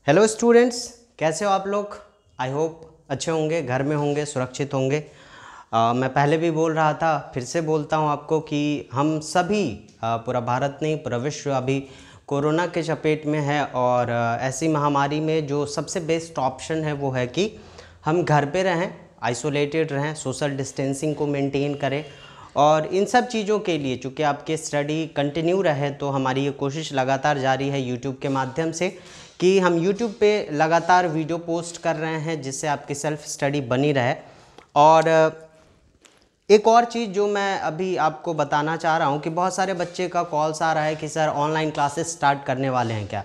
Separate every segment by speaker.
Speaker 1: Hello students, कैसे हो आप लोग। आई होप अच्छे होंगे, घर में होंगे, सुरक्षित होंगे। मैं पहले भी बोल रहा था, फिर से बोलता हूँ आपको कि हम सभी पूरा भारत नहीं पूरा विश्व अभी कोरोना के चपेट में है। और ऐसी महामारी में जो सबसे बेस्ट ऑप्शन है वो है कि हम घर पे रहें, आइसोलेटेड रहें, सोशल डिस्टेंसिंग को मेंटेन करें। और इन सब चीज़ों के लिए चूँकि आपके स्टडी कंटिन्यू रहे तो हमारी ये कोशिश लगातार जारी है यूट्यूब के माध्यम से कि हम यूट्यूब पे लगातार वीडियो पोस्ट कर रहे हैं जिससे आपकी सेल्फ स्टडी बनी रहे। और एक और चीज़ जो मैं अभी आपको बताना चाह रहा हूँ कि बहुत सारे बच्चे का कॉल्स आ रहा है कि सर ऑनलाइन क्लासेस स्टार्ट करने वाले हैं क्या।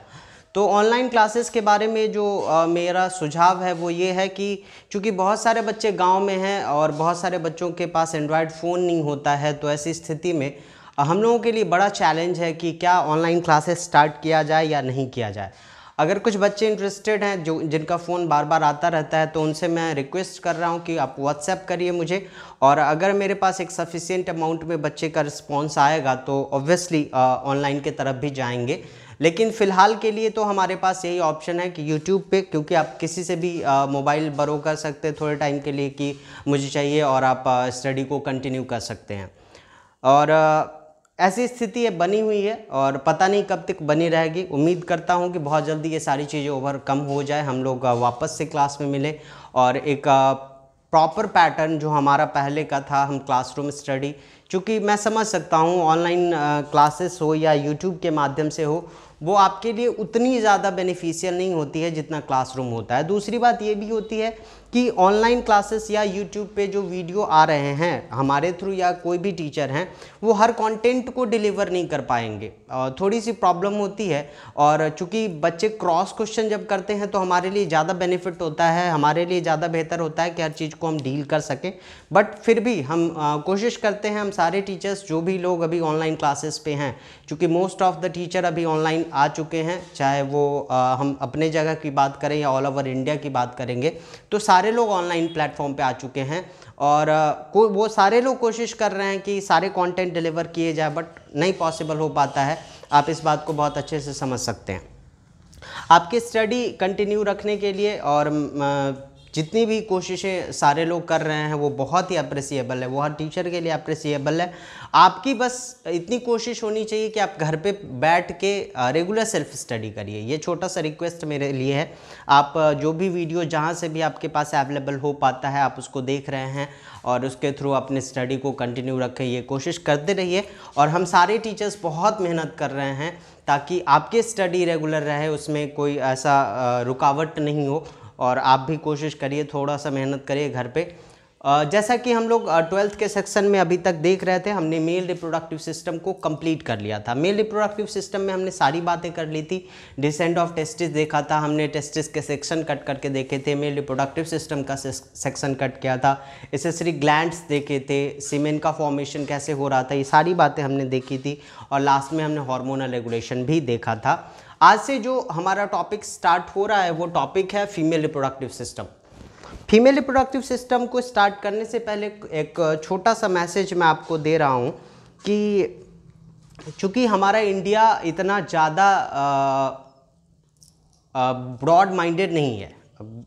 Speaker 1: तो ऑनलाइन क्लासेस के बारे में जो मेरा सुझाव है वो ये है कि चूँकि बहुत सारे बच्चे गांव में हैं और बहुत सारे बच्चों के पास एंड्रॉयड फ़ोन नहीं होता है, तो ऐसी स्थिति में हम लोगों के लिए बड़ा चैलेंज है कि क्या ऑनलाइन क्लासेस स्टार्ट किया जाए या नहीं किया जाए। अगर कुछ बच्चे इंटरेस्टेड हैं जो जिनका फ़ोन बार बार आता रहता है तो उनसे मैं रिक्वेस्ट कर रहा हूं कि आप व्हाट्सएप करिए मुझे, और अगर मेरे पास एक सफिशिएंट अमाउंट में बच्चे का रिस्पॉन्स आएगा तो ऑब्वियसली ऑनलाइन की तरफ भी जाएंगे। लेकिन फ़िलहाल के लिए तो हमारे पास यही ऑप्शन है कि यूट्यूब पे, क्योंकि आप किसी से भी मोबाइल बरो कर सकते हैं थोड़े टाइम के लिए कि मुझे चाहिए, और आप स्टडी को कंटिन्यू कर सकते हैं। और ऐसी स्थिति बनी हुई है और पता नहीं कब तक बनी रहेगी। उम्मीद करता हूं कि बहुत जल्दी ये सारी चीज़ें ओवरकम हो जाए, हम लोग वापस से क्लास में मिले और एक प्रॉपर पैटर्न जो हमारा पहले का था, हम क्लासरूम स्टडी, चूँकि मैं समझ सकता हूँ ऑनलाइन क्लासेस हो या यूट्यूब के माध्यम से हो, वो आपके लिए उतनी ज़्यादा बेनिफिशियल नहीं होती है जितना क्लासरूम होता है। दूसरी बात ये भी होती है कि ऑनलाइन क्लासेस या यूट्यूब पे जो वीडियो आ रहे हैं हमारे थ्रू या कोई भी टीचर हैं वो हर कंटेंट को डिलीवर नहीं कर पाएंगे, थोड़ी सी प्रॉब्लम होती है। और चूंकि बच्चे क्रॉस क्वेश्चन जब करते हैं तो हमारे लिए ज़्यादा बेनिफिट होता है, हमारे लिए ज़्यादा बेहतर होता है कि हर चीज़ को हम डील कर सकें। बट फिर भी हम कोशिश करते हैं, हम सारे टीचर्स जो भी लोग अभी ऑनलाइन क्लासेस पे हैं, चूँकि मोस्ट ऑफ द टीचर अभी ऑनलाइन आ चुके हैं, चाहे वो हम अपने जगह की बात करें या ऑल ओवर इंडिया की बात करेंगे, तो सारे लोग ऑनलाइन प्लेटफॉर्म पे आ चुके हैं। और वो सारे लोग कोशिश कर रहे हैं कि सारे कंटेंट डिलीवर किए जाए, बट नहीं पॉसिबल हो पाता है। आप इस बात को बहुत अच्छे से समझ सकते हैं। आपकी स्टडी कंटिन्यू रखने के लिए और जितनी भी कोशिशें सारे लोग कर रहे हैं वो बहुत ही अप्रिसिएबल है, वो हर टीचर के लिए अप्रिसिएबल है। आपकी बस इतनी कोशिश होनी चाहिए कि आप घर पे बैठ के रेगुलर सेल्फ स्टडी करिए। ये छोटा सा रिक्वेस्ट मेरे लिए है। आप जो भी वीडियो जहाँ से भी आपके पास अवेलेबल हो पाता है आप उसको देख रहे हैं और उसके थ्रू अपने स्टडी को कंटिन्यू रखें, ये कोशिश करते रहिए। और हम सारे टीचर्स बहुत मेहनत कर रहे हैं ताकि आपकी स्टडी रेगुलर रहे, उसमें कोई ऐसा रुकावट नहीं हो। और आप भी कोशिश करिए, थोड़ा सा मेहनत करिए घर पे। जैसा कि हम लोग 12th के सेक्शन में अभी तक देख रहे थे, हमने मेल रिप्रोडक्टिव सिस्टम को कंप्लीट कर लिया था। मेल रिप्रोडक्टिव सिस्टम में हमने सारी बातें कर ली थी। डिसेंट ऑफ टेस्टिस देखा था हमने, टेस्टिस के सेक्शन कट करके देखे थे, मेल रिप्रोडक्टिव सिस्टम का सेक्शन कट किया था, एसेसरी ग्लैंड्स देखे थे, सीमेन का फॉर्मेशन कैसे हो रहा था, ये सारी बातें हमने देखी थी। और लास्ट में हमने हार्मोनल रेगुलेशन भी देखा था। आज से जो हमारा टॉपिक स्टार्ट हो रहा है वो टॉपिक है female reproductive system. Female reproductive system को स्टार्ट करने से पहले एक छोटा सा मैसेज मैं आपको दे रहा हूँ कि चूँकि हमारा इंडिया इतना ज़्यादा ब्रॉड माइंडेड नहीं है,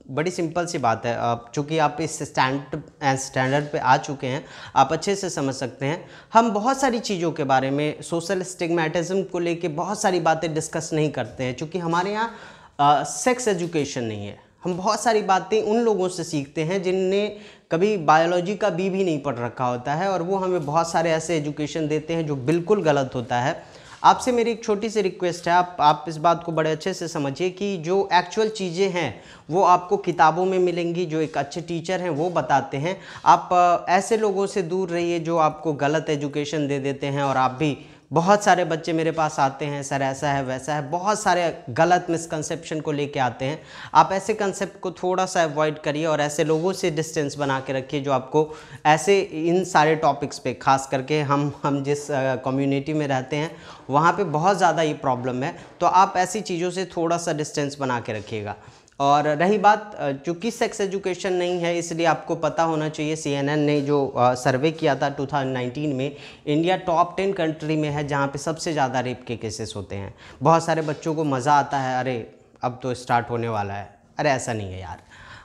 Speaker 1: बड़ी सिंपल सी बात है। चूँकि आप इस स्टैंडर्ड पे आ चुके हैं, आप अच्छे से समझ सकते हैं। हम बहुत सारी चीज़ों के बारे में, सोशल स्टिग्मेटिज्म को लेके बहुत सारी बातें डिस्कस नहीं करते हैं, चूँकि हमारे यहाँ सेक्स एजुकेशन नहीं है। हम बहुत सारी बातें उन लोगों से सीखते हैं जिनने कभी बायोलॉजी का बी भी नहीं पढ़ रखा होता है, और वो हमें बहुत सारे ऐसे एजुकेशन देते हैं जो बिल्कुल गलत होता है। आपसे मेरी एक छोटी सी रिक्वेस्ट है, आप इस बात को बड़े अच्छे से समझिए कि जो एक्चुअल चीज़ें हैं वो आपको किताबों में मिलेंगी, जो एक अच्छे टीचर हैं वो बताते हैं। आप ऐसे लोगों से दूर रहिए जो आपको गलत एजुकेशन दे देते हैं। और आप भी, बहुत सारे बच्चे मेरे पास आते हैं, सर ऐसा है वैसा है, बहुत सारे गलत मिसकंसेप्शन को लेके आते हैं। आप ऐसे कंसेप्ट को थोड़ा सा अवॉइड करिए और ऐसे लोगों से डिस्टेंस बना के रखिए जो आपको ऐसे इन सारे टॉपिक्स पे, खास करके हम जिस कम्युनिटी में रहते हैं वहाँ पे बहुत ज़्यादा ये प्रॉब्लम है, तो आप ऐसी चीज़ों से थोड़ा सा डिस्टेंस बना के रखिएगा। और रही बात, चूँकि सेक्स एजुकेशन नहीं है इसलिए आपको पता होना चाहिए, CNN ने जो सर्वे किया था 2019 में, इंडिया टॉप 10 कंट्री में है जहाँ पे सबसे ज़्यादा रेप के केसेस होते हैं। बहुत सारे बच्चों को मज़ा आता है, अरे अब तो स्टार्ट होने वाला है। अरे ऐसा नहीं है यार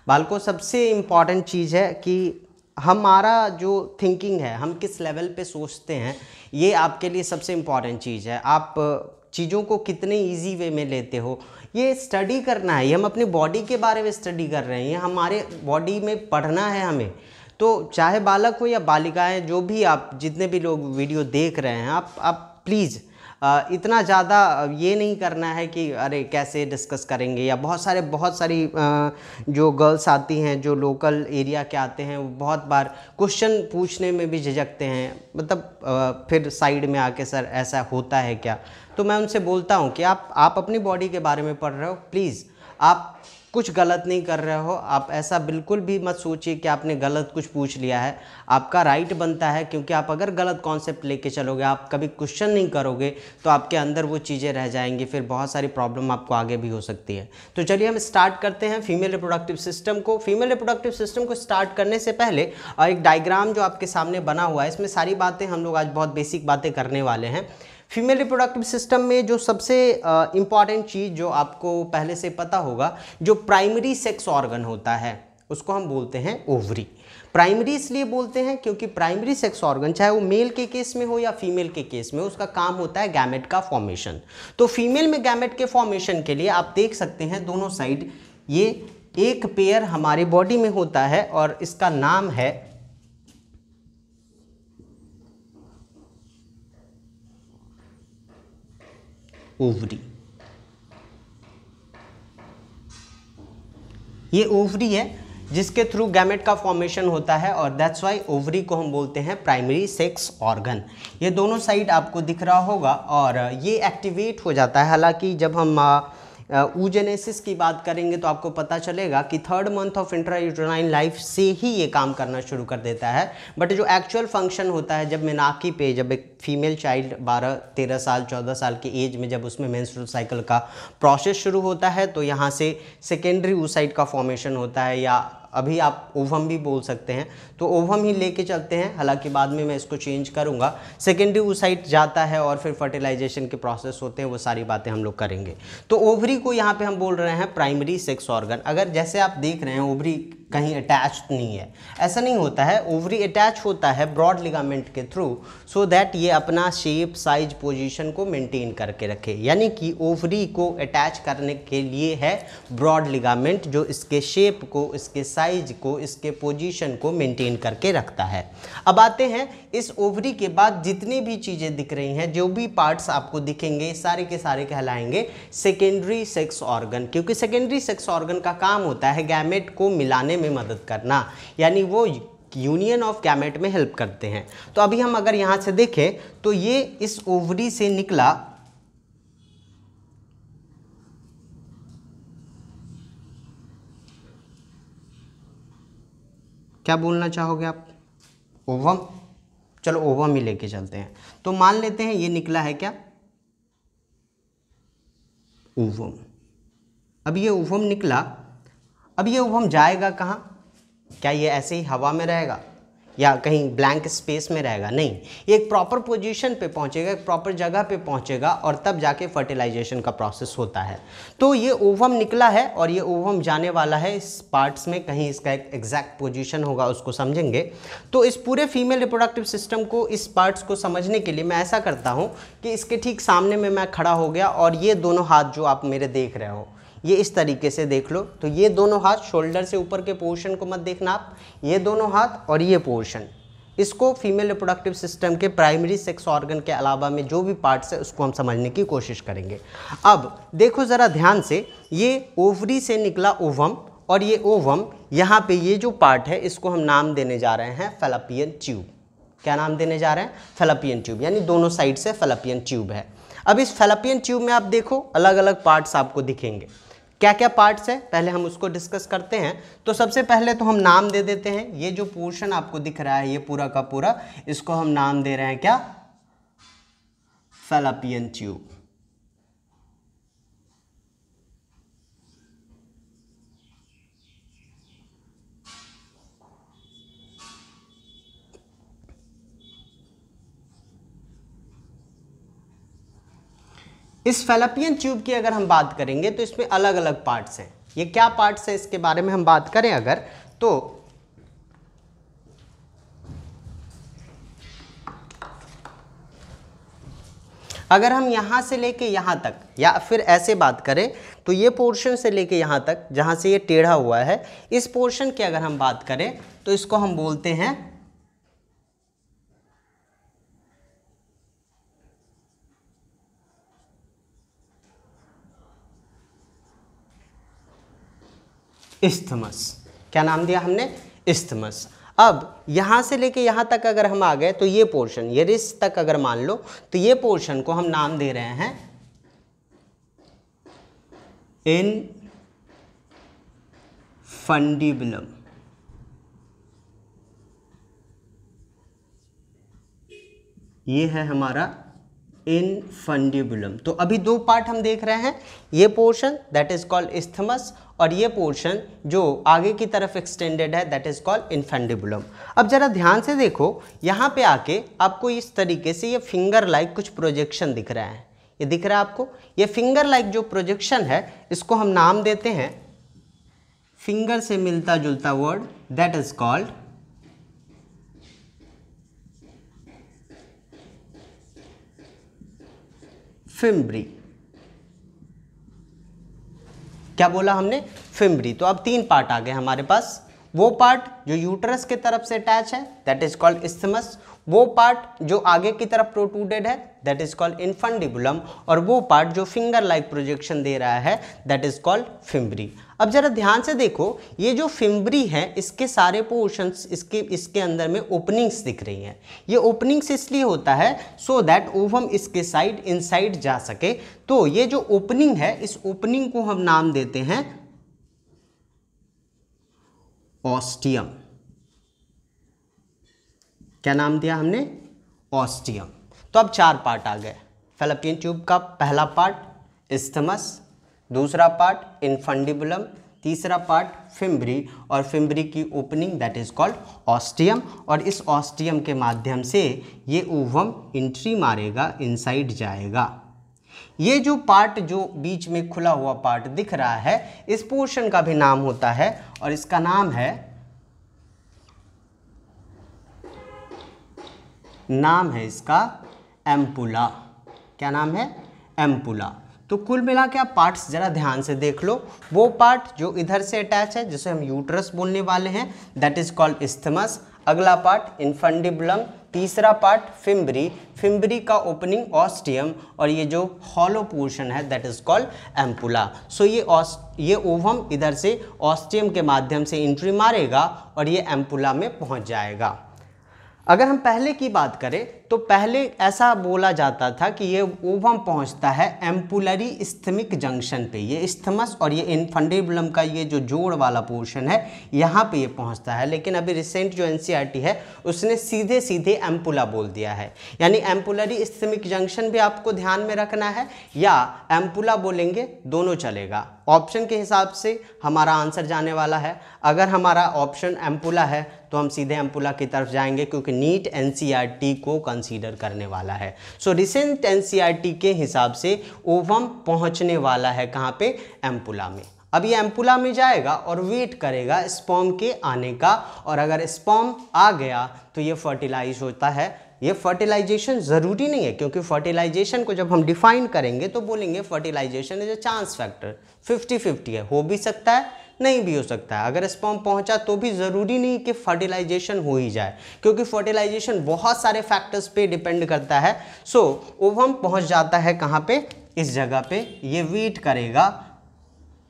Speaker 1: बालकों, सबसे इम्पॉर्टेंट चीज़ है कि हमारा जो थिंकिंग है, हम किस लेवल पे सोचते हैं, ये आपके लिए सबसे इम्पॉर्टेंट चीज़ है। आप चीज़ों को कितने इजी वे में लेते हो, ये स्टडी करना है। ये हम अपनी बॉडी के बारे में स्टडी कर रहे हैं, ये हमारे बॉडी में पढ़ना है हमें। तो चाहे बालक हो या बालिकाएं, जो भी आप जितने भी लोग वीडियो देख रहे हैं, आप प्लीज़ इतना ज़्यादा ये नहीं करना है कि अरे कैसे डिस्कस करेंगे, या बहुत सारी जो गर्ल्स आती हैं, जो लोकल एरिया के आते हैं, वो बहुत बार क्वेश्चन पूछने में भी झिझकते हैं, मतलब फिर साइड में आके सर ऐसा होता है क्या। तो मैं उनसे बोलता हूँ कि आप अपनी बॉडी के बारे में पढ़ रहे हो, प्लीज़ आप कुछ गलत नहीं कर रहे हो। आप ऐसा बिल्कुल भी मत सोचिए कि आपने गलत कुछ पूछ लिया है। आपका राइट बनता है, क्योंकि आप अगर गलत कॉन्सेप्ट लेके चलोगे, आप कभी क्वेश्चन नहीं करोगे, तो आपके अंदर वो चीज़ें रह जाएंगी, फिर बहुत सारी प्रॉब्लम आपको आगे भी हो सकती है। तो चलिए हम स्टार्ट करते हैं फीमेल रिप्रोडक्टिव सिस्टम को। फीमेल रिप्रोडक्टिव सिस्टम को स्टार्ट करने से पहले एक डायग्राम जो आपके सामने बना हुआ है, इसमें सारी बातें हम लोग आज बहुत बेसिक बातें करने वाले हैं। फीमेल रिप्रोडक्टिव सिस्टम में जो सबसे इम्पॉर्टेंट चीज़ जो आपको पहले से पता होगा, जो प्राइमरी सेक्स ऑर्गन होता है उसको हम बोलते हैं ओवरी। प्राइमरी इसलिए बोलते हैं क्योंकि प्राइमरी सेक्स ऑर्गन, चाहे वो मेल के केस में हो या फीमेल के केस में, उसका काम होता है गैमेट का फॉर्मेशन। तो फीमेल में गैमेट के फॉर्मेशन के लिए आप देख सकते हैं दोनों साइड ये एक पेयर हमारी बॉडी में होता है और इसका नाम है ओवरी। ये ओवरी है जिसके थ्रू गैमेट का फॉर्मेशन होता है, और दैट्स वाई ओवरी को हम बोलते हैं प्राइमरी सेक्स ऑर्गन। ये दोनों साइड आपको दिख रहा होगा और ये एक्टिवेट हो जाता है। हालांकि जब हम oogenesis की बात करेंगे तो आपको पता चलेगा कि 3rd month of intrauterine life से ही ये काम करना शुरू कर देता है। बट जो एक्चुअल फंक्शन होता है, जब मेनाकी पे, जब एक फीमेल चाइल्ड 12-13 साल 14 साल की एज में जब उसमें मेंस्ट्रुअल साइकिल का प्रोसेस शुरू होता है, तो यहाँ से सेकेंडरी oocyte का फॉर्मेशन होता है, या अभी आप ओवम भी बोल सकते हैं। तो ओवम ही लेके चलते हैं, हालांकि बाद में मैं इसको चेंज करूंगा। सेकेंडरी oocyte जाता है और फिर फर्टिलाइजेशन के प्रोसेस होते हैं, वो सारी बातें हम लोग करेंगे। तो ओवरी को यहाँ पे हम बोल रहे हैं प्राइमरी सेक्स ऑर्गन। अगर जैसे आप देख रहे हैं ओवरी कहीं अटैच नहीं है, ऐसा नहीं होता है। ओवरी अटैच होता है ब्रॉड लिगामेंट के थ्रू, सो दैट ये अपना शेप, साइज, पोजीशन को मेंटेन करके रखे। यानी कि ओवरी को अटैच करने के लिए है ब्रॉड लिगामेंट, जो इसके शेप को, इसके साइज को, इसके पोजीशन को मेंटेन करके रखता है। अब आते हैं इस ओवरी के बाद जितनी भी चीज़ें दिख रही हैं, जो भी पार्ट्स आपको दिखेंगे, सारे के सारे कहलाएंगे सेकेंडरी सेक्स ऑर्गन, क्योंकि सेकेंडरी सेक्स ऑर्गन का काम होता है गैमेट को मिलाने में मदद करना, यानी वो यूनियन ऑफ गैमेट में हेल्प करते हैं। तो अभी हम अगर यहाँ से देखें तो ये इस ओवरी से निकला, क्या बोलना चाहोगे आप? ओवम? चलो ओवम ही लेके चलते हैं। तो मान लेते हैं ये निकला है क्या? ओवम। अब ये ओवम निकला, अब ये ओवम जाएगा कहाँ? क्या ये ऐसे ही हवा में रहेगा या कहीं ब्लैंक स्पेस में रहेगा? नहीं, ये एक प्रॉपर पोजीशन पे पहुंचेगा, एक प्रॉपर जगह पे पहुंचेगा, और तब जाके फर्टिलाइजेशन का प्रोसेस होता है। तो ये ओवम निकला है और ये ओवम जाने वाला है इस पार्ट्स में, कहीं इसका एक एग्जैक्ट पोजीशन होगा, उसको समझेंगे। तो इस पूरे फीमेल रिप्रोडक्टिव सिस्टम को, इस पार्ट्स को समझने के लिए मैं ऐसा करता हूँ कि इसके ठीक सामने में मैं खड़ा हो गया, और ये दोनों हाथ जो आप मेरे देख रहे हो, ये इस तरीके से देख लो। तो ये दोनों हाथ, शोल्डर से ऊपर के पोर्शन को मत देखना आप, ये दोनों हाथ और ये पोर्शन, इसको फीमेल रिप्रोडक्टिव सिस्टम के प्राइमरी सेक्स ऑर्गन के अलावा में जो भी पार्ट्स है उसको हम समझने की कोशिश करेंगे। अब देखो ज़रा ध्यान से, ये ओवरी से निकला ओवम, और ये ओवम यहाँ पे ये जो पार्ट है इसको हम नाम देने जा रहे हैं फैलोपियन ट्यूब। क्या नाम देने जा रहे हैं? फैलोपियन ट्यूब, यानी दोनों साइड से फैलोपियन ट्यूब है। अब इस फैलोपियन ट्यूब में आप देखो अलग अलग पार्ट्स आपको दिखेंगे। क्या क्या पार्ट्स है पहले हम उसको डिस्कस करते हैं। तो सबसे पहले तो हम नाम दे देते हैं, ये जो पोर्शन आपको दिख रहा है ये पूरा का पूरा, इसको हम नाम दे रहे हैं क्या? Fallopian tube. इस फैलोपियन ट्यूब की अगर हम बात करेंगे तो इसमें अलग अलग पार्ट्स हैं। ये क्या पार्ट्स हैं इसके बारे में हम बात करें अगर, तो अगर हम यहाँ से लेके यहाँ तक या फिर ऐसे बात करें तो ये पोर्शन से लेके यहाँ तक जहाँ से ये टेढ़ा हुआ है, इस पोर्शन की अगर हम बात करें तो इसको हम बोलते हैं इस्थमस। क्या नाम दिया हमने? इस्थमस। अब यहाँ से लेके यहाँ तक अगर हम आ गए तो ये पोर्शन, ये रिस्ट तक अगर मान लो तो ये पोर्शन को हम नाम दे रहे हैं इनफंडिबुलम। ये है हमारा इनफंडिबुलम। तो अभी दो पार्ट हम देख रहे हैं, ये portion that is called isthmus और ये पोर्शन जो आगे की तरफ एक्सटेंडेड है दैट इज कॉल्ड इनफंडिबुलम। अब जरा ध्यान से देखो, यहाँ पे आके आपको इस तरीके से ये फिंगर लाइक कुछ प्रोजेक्शन दिख रहा है। ये दिख रहा है आपको? ये फिंगर लाइक जो प्रोजेक्शन है इसको हम नाम देते हैं, फिंगर से मिलता जुलता word, that is called fimbriae. क्या बोला हमने? फिम्ब्री। तो अब तीन पार्ट आ गए हमारे पास। वो पार्ट जो यूट्रस के तरफ से अटैच है दैट इज कॉल्ड इस्थमस, वो पार्ट जो आगे की तरफ प्रोट्रूडेड है दैट इज कॉल्ड इनफंडिबुलम, और वो पार्ट जो फिंगर लाइक प्रोजेक्शन दे रहा है दैट इज कॉल्ड फिम्ब्री। अब जरा ध्यान से देखो, ये जो फिम्ब्री है इसके सारे पोर्शंस, इसके अंदर में ओपनिंग्स दिख रही हैं। ये ओपनिंग्स इसलिए होता है सो दैट ओवम इसके साइड इनसाइड जा सके। तो ये जो ओपनिंग है इस ओपनिंग को हम नाम देते हैं ऑस्टियम। क्या नाम दिया हमने? ऑस्टियम। तो अब चार पार्ट आ गए। फैलोपियन ट्यूब का पहला पार्ट इस्थमस, दूसरा पार्ट इनफंडिबुलम, तीसरा पार्ट फिम्ब्री, और फिम्ब्री की opening that is called ostium. और इस ऑस्टियम के माध्यम से ये ओवम एंट्री मारेगा, इनसाइड जाएगा। ये जो पार्ट जो बीच में खुला हुआ पार्ट दिख रहा है इस पोर्शन का भी नाम होता है और इसका नाम है इसका एम्पुला। क्या नाम है? एम्पुला। तो कुल मिला के आप पार्ट्स जरा ध्यान से देख लो। वो पार्ट जो इधर से अटैच है जिसे हम यूट्रस बोलने वाले हैं दैट इज कॉल्ड इस्थमस, अगला पार्ट इनफंडिबुलम, तीसरा पार्ट फिम्ब्री, फिम्ब्री का ओपनिंग ऑस्टियम, और ये जो हॉलो पोर्शन है दैट इज कॉल्ड एम्पुला। सो ये ओवम इधर से ऑस्टियम के माध्यम से एंट्री मारेगा और ये एम्पुला में पहुंच जाएगा। अगर हम पहले की बात करें तो पहले ऐसा बोला जाता था कि ये ओवम पहुंचता है एम्पुलरी इस्थमिक जंक्शन पे। ये इस्थमस और ये इनफंडिबुलम का ये जो जोड़ वाला पोर्शन है यहाँ पे ये पहुंचता है, लेकिन अभी रिसेंट जो एनसीईआरटी है उसने सीधे सीधे एम्पुला बोल दिया है। यानी एम्पुलरी इस्थमिक जंक्शन भी आपको ध्यान में रखना है या एम्पुला बोलेंगे, दोनों चलेगा। ऑप्शन के हिसाब से हमारा आंसर जाने वाला है। अगर हमारा ऑप्शन एम्पुला है तो हम सीधे एम्पुला की तरफ जाएंगे क्योंकि नीट एनसीईआरटी को कंसीडर करने वाला है। सो रिसेंट एनसीईआरटी के हिसाब से ओवम पहुंचने वाला है कहाँ पे? एम्पुला में। अब ये एम्पुला में जाएगा और वेट करेगा स्पर्म के आने का, और अगर स्पर्म आ गया तो ये फर्टिलाइज होता है। ये फर्टिलाइजेशन ज़रूरी नहीं है क्योंकि फर्टिलाइजेशन को जब हम डिफाइन करेंगे तो बोलेंगे fertilisation is a chance factor, 50-50 है, हो भी सकता है नहीं भी हो सकता है। अगर स्पर्म पहुंचा तो भी ज़रूरी नहीं कि फर्टिलाइजेशन हो ही जाए क्योंकि फर्टिलाइजेशन बहुत सारे फैक्टर्स पे डिपेंड करता है। सो ओवम पहुंच जाता है कहाँ पे? इस जगह पे। ये वेट करेगा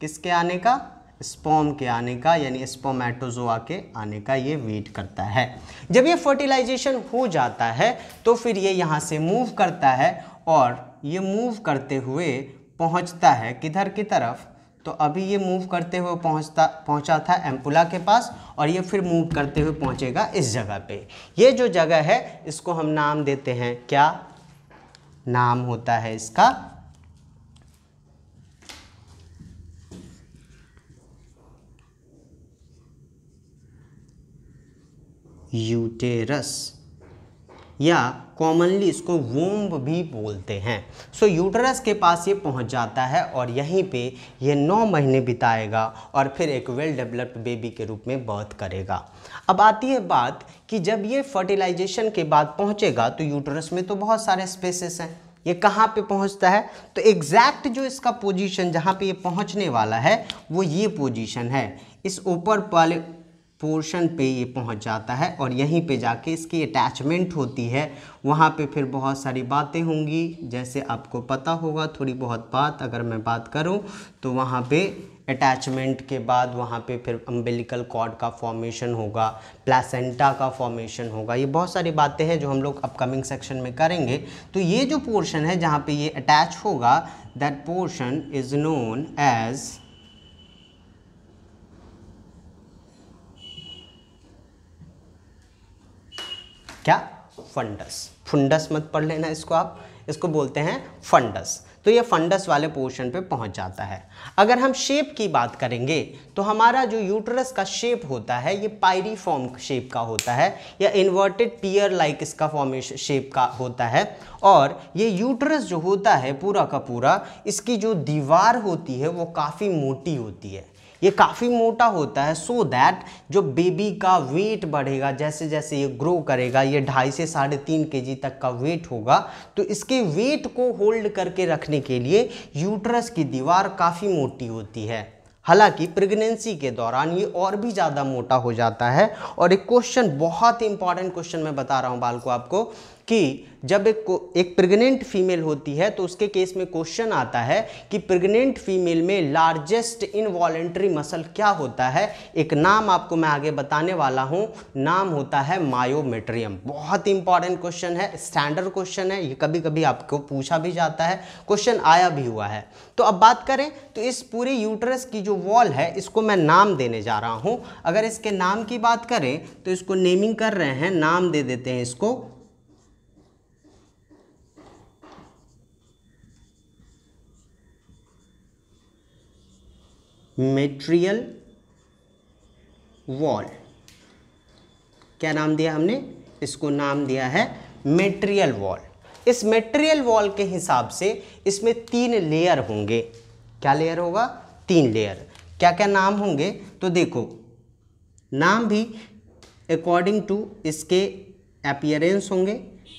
Speaker 1: किसके आने का? स्पर्म के आने का, यानी स्पर्मेटोजोआ के आने का ये वेट करता है। जब ये फर्टिलाइजेशन हो जाता है तो फिर ये यहाँ से मूव करता है और ये मूव करते हुए पहुँचता है किधर की तरफ? तो अभी ये मूव करते हुए पहुँचा था एम्पुला के पास और ये फिर मूव करते हुए पहुँचेगा इस जगह पे। ये जो जगह है इसको हम नाम देते हैं, क्या नाम होता है इसका? यूटेरस। या कॉमनली इसको वोम्ब भी बोलते हैं। सो यूटरस के पास ये पहुंच जाता है और यहीं पे ये 9 महीने बिताएगा और फिर एक वेल डेवलप्ड बेबी के रूप में बर्थ करेगा। अब आती है बात कि जब ये फर्टिलाइजेशन के बाद पहुंचेगा तो यूटरस में तो बहुत सारे स्पेसेस हैं, ये कहाँ पे पहुंचता है, तो एग्जैक्ट जो इसका पोजीशन जहाँ पे ये पहुंचने वाला है वो ये पोजीशन है, इस ऊपर वाले पोर्शन पे ये पहुंच जाता है और यहीं पे जाके इसकी अटैचमेंट होती है। वहाँ पे फिर बहुत सारी बातें होंगी, जैसे आपको पता होगा थोड़ी बहुत बात अगर मैं बात करूँ तो वहाँ पे अटैचमेंट के बाद वहाँ पे फिर अम्बिलिकल कॉर्ड का फॉर्मेशन होगा, प्लेसेंटा का फॉर्मेशन होगा। ये बहुत सारी बातें हैं जो हम लोग अपकमिंग सेक्शन में करेंगे। तो ये जो पोर्शन है जहाँ पे ये अटैच होगा, that portion is known as क्या, फंडस। फंडस मत पढ़ लेना इसको, आप इसको बोलते हैं फंडस। तो ये फंडस वाले पोर्शन पे पहुंच जाता है। अगर हम शेप की बात करेंगे तो हमारा जो यूट्रस का शेप होता है ये पायरीफॉर्म शेप का होता है या इन्वर्टेड टीयर लाइक इसका फॉर्मेशन शेप का होता है। और ये यूट्रस जो होता है पूरा का पूरा, इसकी जो दीवार होती है वो काफ़ी मोटी होती है, ये काफ़ी मोटा होता है, सो दैट जो बेबी का वेट बढ़ेगा, जैसे जैसे ये ग्रो करेगा, ये 2.5 से 3.5 kg तक का वेट होगा, तो इसके वेट को होल्ड करके रखने के लिए यूट्रस की दीवार काफ़ी मोटी होती है। हालांकि प्रेगनेंसी के दौरान ये और भी ज़्यादा मोटा हो जाता है। और एक क्वेश्चन, बहुत ही इंपॉर्टेंट क्वेश्चन मैं बता रहा हूँ बाल को आपको, कि जब एक प्रेग्नेंट फीमेल होती है तो उसके केस में क्वेश्चन आता है कि प्रेग्नेंट फीमेल में लार्जेस्ट इनवॉलेंट्री मसल क्या होता है। एक नाम आपको मैं आगे बताने वाला हूं, नाम होता है मायोमेट्रियम। बहुत इंपॉर्टेंट क्वेश्चन है, स्टैंडर्ड क्वेश्चन है, ये कभी कभी आपको पूछा भी जाता है, क्वेश्चन आया भी हुआ है। तो अब बात करें तो इस पूरे यूट्रस की जो वॉल है इसको मैं नाम देने जा रहा हूं। अगर इसके नाम की बात करें तो इसको नेमिंग कर रहे हैं, नाम दे देते हैं इसको मेट्रियल वॉल। क्या नाम दिया हमने, इसको नाम दिया है मेट्रियल वॉल। इस मेट्रियल वॉल के हिसाब से इसमें 3 लेयर होंगे। क्या लेयर होगा, 3 लेयर। क्या क्या नाम होंगे, तो देखो नाम भी अकॉर्डिंग टू इसके अपीयरेंस होंगे।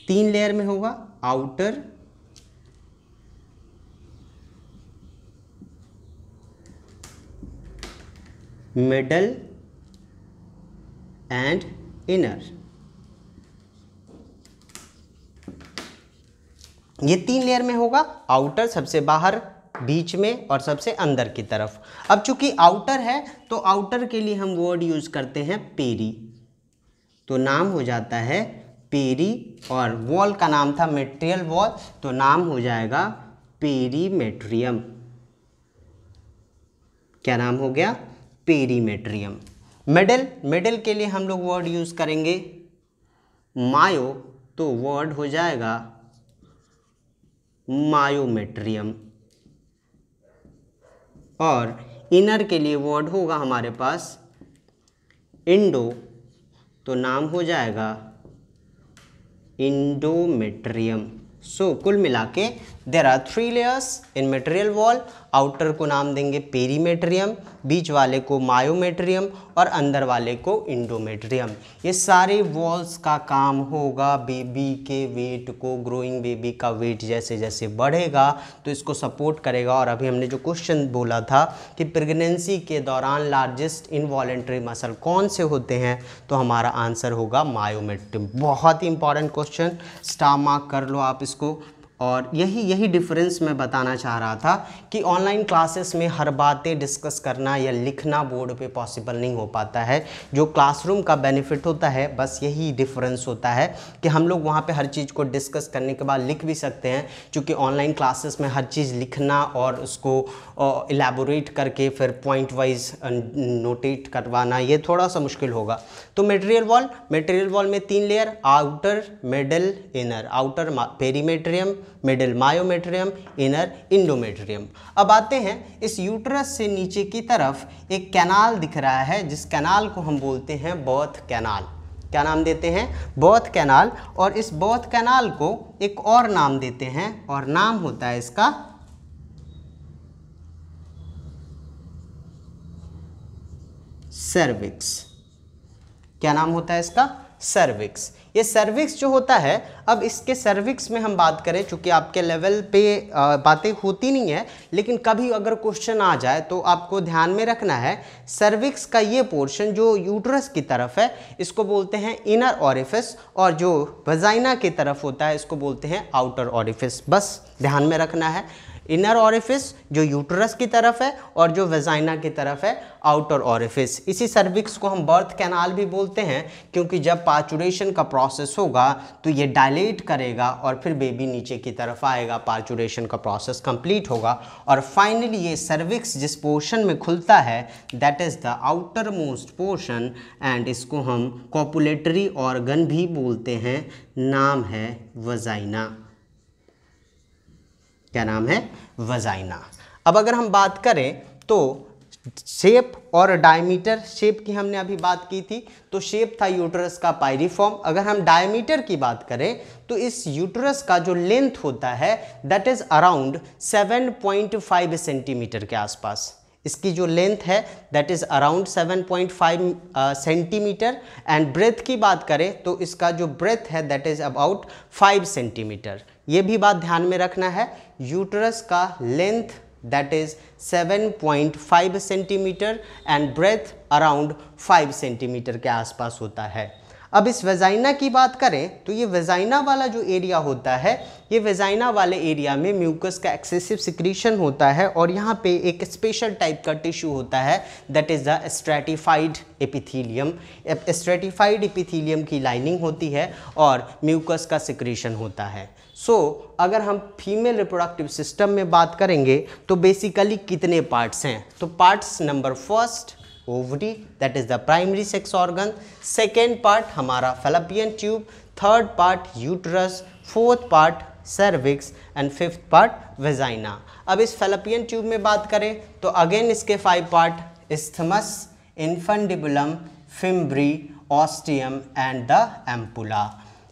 Speaker 1: 3 लेयर में होगा, आउटर, मिडल एंड इनर। ये 3 लेयर में होगा, आउटर सबसे बाहर, बीच में और सबसे अंदर की तरफ। अब चूंकि आउटर है तो आउटर के लिए हम वर्ड यूज करते हैं पेरी, तो नाम हो जाता है पेरी। और वॉल का नाम था मेट्रियल वॉल, तो नाम हो जाएगा पेरीमेट्रियम। क्या नाम हो गया, पेरीमेट्रियम। मिडल, मिडल के लिए हम लोग वर्ड यूज करेंगे मायो, तो वर्ड हो जाएगा मायोमेट्रियम। और इनर के लिए वर्ड होगा हमारे पास इंडो, तो नाम हो जाएगा इंडोमेट्रियम। सो कुल मिला के there are 3 layers in material wall. Outer को नाम देंगे पेरीमेट्रियम, बीच वाले को मायोमेट्रियम और अंदर वाले को इंडोमेट्रियम। ये सारे वॉल्स का काम होगा बेबी के वेट को, ग्रोइंग बेबी का वेट जैसे जैसे बढ़ेगा तो इसको सपोर्ट करेगा। और अभी हमने जो क्वेश्चन बोला था कि प्रेगनेंसी के दौरान लार्जेस्ट इनवॉलेंट्री मसल कौन से होते हैं, तो हमारा आंसर होगा मायोमेट्रियम। बहुत ही इंपॉर्टेंट क्वेश्चन, स्टार मार्क कर लो आप इसको। और यही डिफरेंस मैं बताना चाह रहा था कि ऑनलाइन क्लासेस में हर बातें डिस्कस करना या लिखना बोर्ड पे पॉसिबल नहीं हो पाता है। जो क्लासरूम का बेनिफिट होता है बस यही डिफरेंस होता है कि हम लोग वहाँ पे हर चीज़ को डिस्कस करने के बाद लिख भी सकते हैं, क्योंकि ऑनलाइन क्लासेस में हर चीज़ लिखना और उसको इलेबोरेट करके फिर पॉइंट वाइज नोटेट करवाना ये थोड़ा सा मुश्किल होगा। तो मेटेरियल वॉल में 3 layer, outer, middle, inner. Outer perimetrium, middle myometrium, inner endometrium. अब आते हैं इस यूट्रस से नीचे की तरफ एक कैनाल दिख रहा है, जिस कैनाल को हम बोलते हैं बर्थ कैनाल। क्या नाम देते हैं? Birth canal. और इस बर्थ कैनाल को एक और नाम देते हैं और नाम होता है इसका सर्विक्स। क्या नाम होता है इसका? सर्विक्स। ये सर्विक्स जो होता है, अब इसके सर्विक्स में हम बात करें, चूंकि आपके लेवल पे बातें होती नहीं है, लेकिन कभी अगर क्वेश्चन आ जाए तो आपको ध्यान में रखना है, सर्विक्स का ये पोर्शन जो यूट्रस की तरफ है इसको बोलते हैं इनर ऑरिफिस, और जो वजाइना की तरफ होता है इसको बोलते हैं आउटर ऑरिफिस। बस ध्यान में रखना है, इनर ऑरिफिस जो यूट्रस की तरफ है और जो वेजाइना की तरफ है आउटर ऑरिफिस। इसी सर्विक्स को हम बर्थ कैनाल भी बोलते हैं, क्योंकि जब पार्चुरेशन का प्रोसेस होगा तो ये डायलेट करेगा और फिर बेबी नीचे की तरफ आएगा, पार्चुरेशन का प्रोसेस कंप्लीट होगा और फाइनली ये सर्विक्स जिस पोर्शन में खुलता है that is the outer most portion, and इसको हम कॉपुलेटरी ऑर्गन भी बोलते हैं, नाम है वजाइना। क्या नाम है? वजाइना। अब अगर हम बात करें तो शेप और डायमीटर, शेप की हमने अभी बात की थी, तो शेप था यूट्रस का पायरिफॉर्म। अगर हम डायमीटर की बात करें तो इस यूट्रस का जो लेंथ होता है दैट इज अराउंड 7.5 सेंटीमीटर के आसपास। इसकी जो लेंथ है that is around 7.5 centimetre, and breadth की बात करें तो इसका जो ब्रेथ है दैट इज़ अबाउट 5 सेंटीमीटर। ये भी बात ध्यान में रखना है, यूट्रस का length that is 7.5 centimetre and breadth around 5 centimetre के आसपास होता है। अब इस वेजाइना की बात करें तो ये वेजाइना वाला जो एरिया होता है, ये वेजाइना वाले एरिया में म्यूकस का एक्सेसिव सिक्रीशन होता है और यहाँ पे एक स्पेशल टाइप का टिश्यू होता है that is the stratified epithelium. Stratified epithelium की लाइनिंग होती है और म्यूकस का सिक्रीशन होता है। अगर हम फीमेल रिप्रोडक्टिव सिस्टम में बात करेंगे तो बेसिकली कितने पार्ट्स हैं? तो parts number first ovary that is the primary sex organ, second part हमारा fallopian tube, third part uterus, fourth part cervix and fifth part vagina. अब इस फैलोपियन ट्यूब में बात करें तो अगेन इसके 5 part, isthmus, infundibulum, fimbriae, ostium and the ampulla.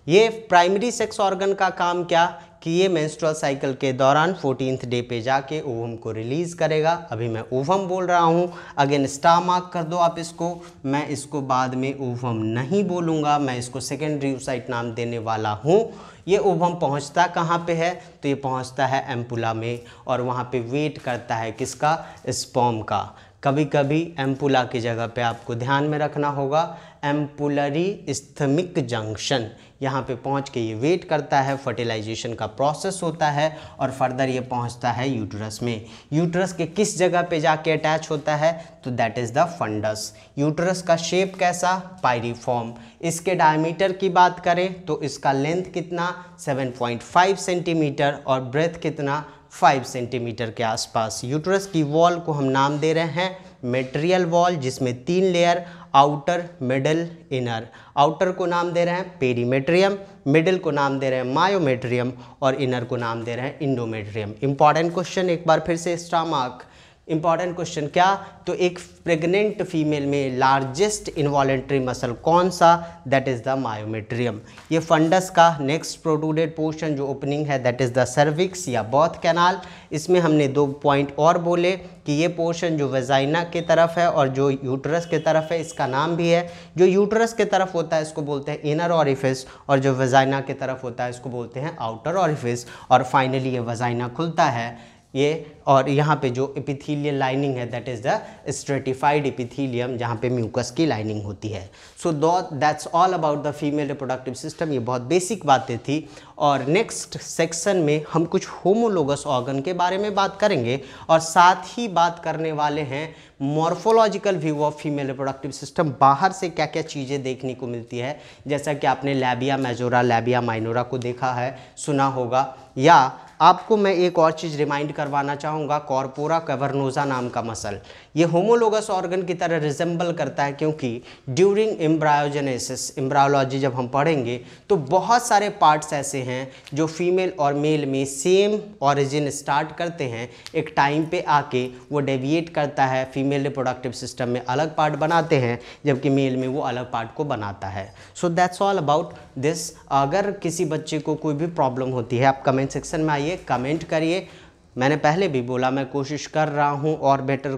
Speaker 1: ये primary sex organ का काम क्या कि ये मेंस्ट्रुअल साइकिल के दौरान 14th डे पे जाके ओवम को रिलीज़ करेगा। अभी मैं ओवम बोल रहा हूँ, अगेन स्टार मार्क कर दो आप इसको, मैं इसको बाद में ओवम नहीं बोलूँगा, मैं इसको सेकेंडरी oocyte नाम देने वाला हूँ। ये ओवम पहुँचता कहाँ पे है? तो ये पहुँचता है एम्पुला में और वहाँ पे वेट करता है किसका? स्पर्म का। कभी कभी एम्पुला की जगह पे आपको ध्यान में रखना होगा एम्पुलरी इस्थमिक जंक्शन, यहाँ पे पहुँच के ये वेट करता है, फर्टिलाइजेशन का प्रोसेस होता है और फर्दर ये पहुँचता है यूट्रस में। यूट्रस के किस जगह पे जाके अटैच होता है? तो that is the fundus. Uterus का शेप कैसा? पायरिफॉर्म। इसके डायमीटर की बात करें तो इसका लेंथ कितना? 7.5 सेंटीमीटर और ब्रेथ कितना? 5 सेंटीमीटर के आसपास। यूट्रस की वॉल को हम नाम दे रहे हैं मेटेरियल वॉल, जिसमें 3 layer, outer, middle, inner. Outer को नाम दे रहे हैं पेरीमेट्रियम, मिडिल को नाम दे रहे हैं मायोमेट्रियम और इनर को नाम दे रहे हैं इंडोमेट्रियम। इंपॉर्टेंट क्वेश्चन, एक बार फिर से स्टार मार्क। इंपॉर्टेंट क्वेश्चन क्या? तो एक प्रेग्नेंट फीमेल में लार्जेस्ट इनवॉलेंट्री मसल कौन सा? That is the myometrium. ये फंडस का नेक्स्ट प्रोट्रूडेड पोर्शन जो ओपनिंग है दैट इज़ द सर्विक्स या बर्थ कैनाल। इसमें हमने 2 पॉइंट और बोले कि ये पोर्शन जो वेजाइना की तरफ है और जो यूट्रस की तरफ है इसका नाम भी है। जो यूट्रस की तरफ होता है इसको बोलते हैं इनर ऑरिफिस और जो वेजाइना की तरफ होता है इसको बोलते हैं आउटर ऑरिफिस। और फाइनली ये वेजाइना खुलता है ये, और यहाँ पे जो एपिथेलियल लाइनिंग है that is the stratified epithelium, जहाँ पे म्यूकस की लाइनिंग होती है। So that's all about the female reproductive system. ये बहुत बेसिक बातें थी और नेक्स्ट सेक्शन में हम कुछ होमोलोगस ऑर्गन के बारे में बात करेंगे और साथ ही बात करने वाले हैं morphological view of female reproductive system. बाहर से क्या क्या चीज़ें देखने को मिलती है, जैसा कि आपने लैबिया मेजोरा, लैबिया माइनोरा को देखा है, सुना होगा, या आपको मैं एक और चीज़ रिमाइंड करवाना चाहूँगा, कॉर्पोरा कैवर्नोसा नाम का मसल, ये होमोलोगस ऑर्गन की तरह रिजेंबल करता है, क्योंकि ड्यूरिंग एम्ब्रायोजेनेसिस, एम्ब्रायोलॉजी जब हम पढ़ेंगे तो बहुत सारे पार्ट्स ऐसे हैं जो फीमेल और मेल में सेम ऑरिजिन स्टार्ट करते हैं, एक टाइम पे आके वो डेविएट करता है, फीमेल रिप्रोडक्टिव सिस्टम में अलग पार्ट बनाते हैं जबकि मेल में वो अलग पार्ट को बनाता है। So that's all about this. अगर किसी बच्चे को कोई भी प्रॉब्लम होती है आप कमेंट सेक्शन में आइए, कमेंट करिए। मैंने पहले भी बोला मैं कोशिश कर रहा हूँ और बेटर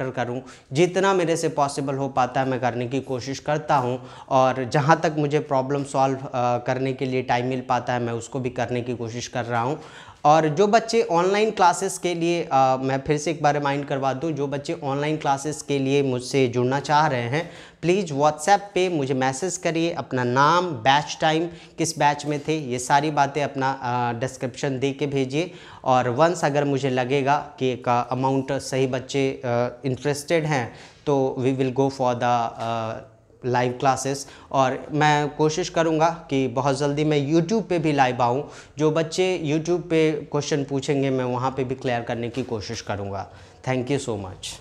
Speaker 1: करूँ, जितना मेरे से पॉसिबल हो पाता है मैं करने की कोशिश करता हूँ, और जहाँ तक मुझे प्रॉब्लम सॉल्व करने के लिए टाइम मिल पाता है मैं उसको भी करने की कोशिश कर रहा हूँ। और जो बच्चे ऑनलाइन क्लासेस के लिए मैं फिर से एक बार रिमाइंड करवा दूं, जो बच्चे ऑनलाइन क्लासेस के लिए मुझसे जुड़ना चाह रहे हैं प्लीज़ व्हाट्सएप पे मुझे मैसेज करिए, अपना नाम, बैच टाइम, किस बैच में थे, ये सारी बातें अपना डिस्क्रिप्शन दे के भेजिए। और वंस अगर मुझे लगेगा कि एक अमाउंट सही बच्चे इंटरेस्टेड हैं तो we will go for the live classes, और मैं कोशिश करूंगा कि बहुत जल्दी मैं YouTube पे भी लाइव आऊँ। जो बच्चे YouTube पे क्वेश्चन पूछेंगे मैं वहाँ पे भी क्लियर करने की कोशिश करूँगा। Thank you so much.